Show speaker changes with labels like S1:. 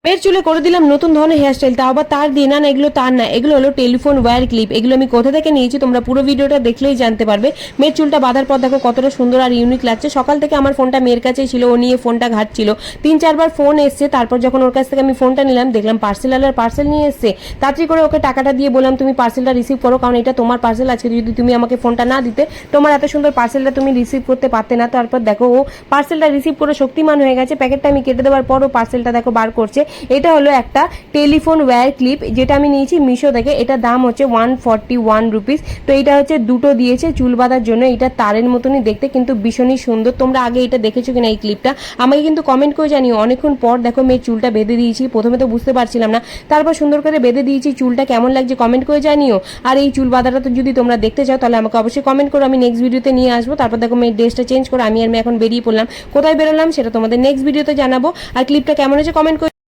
S1: মেয়ের চুলে করে দিলাম নতুন ধরনের হেয়ারস্টাইল, তাও আবার তার দিয়ে না, এগুলো তার না, এগুলো হলো টেলিফোন ওয়্যার ক্লিপ। এগুলো আমি কোথা থেকে নিয়েছি তোমরা পুরো ভিডিওটা দেখলেই জানতে পারবে। মেয়ের চুলটা বাঁধার পর দেখো কতটা সুন্দর আর ইউনিক লাগছে। সকাল থেকে আমার ফোনটা মেয়ের কাছেই ছিল, ও নিয়ে ফোনটা ঘাটছিল। 3-4 বার ফোন এসছে, তারপর যখন ওর কাছ থেকে আমি ফোনটা নিলাম দেখলাম পার্সেলওয়ালার পার্সেল নিয়ে এসছে। তাড়াতাড়ি করে ওকে টাকাটা দিয়ে বললাম তুমি পার্সেলটা রিসিভ করো, কারণ এটা তোমার পার্সেল। আজকে যদি তুমি আমাকে ফোনটা না দিতে তোমার এত সুন্দর পার্সেলটা তুমি রিসিভ করতে পারতে না। তারপর দেখো ও পার্সেলটা রিসিভ করে শক্তিমান হয়ে গেছে। প্যাকেটটা আমি কেটে দেওয়ার পর ও পার্সেলটা দেখো বার করছে। এটা হলো একটা টেলিফোন ওয়্যার ক্লিপ, যেটা আমি নিয়েছি মিশো থেকে। এটা দাম হচ্ছে 141 রুপিস। তো এটা হচ্ছে দুটো দিয়েছে চুল বাঁধার জন্য। এটা তারের মতনই দেখতে, কিন্তু ভীষণই সুন্দর। তোমরা আগে এটা দেখেছো কিনা এই ক্লিপটা আমাকে কিন্তু কমেন্ট করে জানিও। অনেকক্ষণ পর দেখো মেয়ের চুলটা বেঁধে দিয়েছি, প্রথমে তো বুঝতে পারছিলাম না, তারপর সুন্দর করে বেঁধে দিয়েছি। চুলটা কেমন লাগছে কমেন্ট করে জানিও। আর এই চুল বাঁধাটা তো যদি তোমরা দেখতে চাও তাহলে আমাকে অবশ্যই কমেন্ট করো, আমি নেক্সট ভিডিওতে নিয়ে আসবো। তারপর দেখো মেয়ের ড্রেসটা চেঞ্জ করে আমি আর মেয়ে এখন বেরিয়ে পড়লাম। কোথায় বেরোলাম সেটা তোমাদের নেক্সট ভিডিওতে জানাবো। আর ক্লিপটা কেমন হয়েছে কমেন্ট করে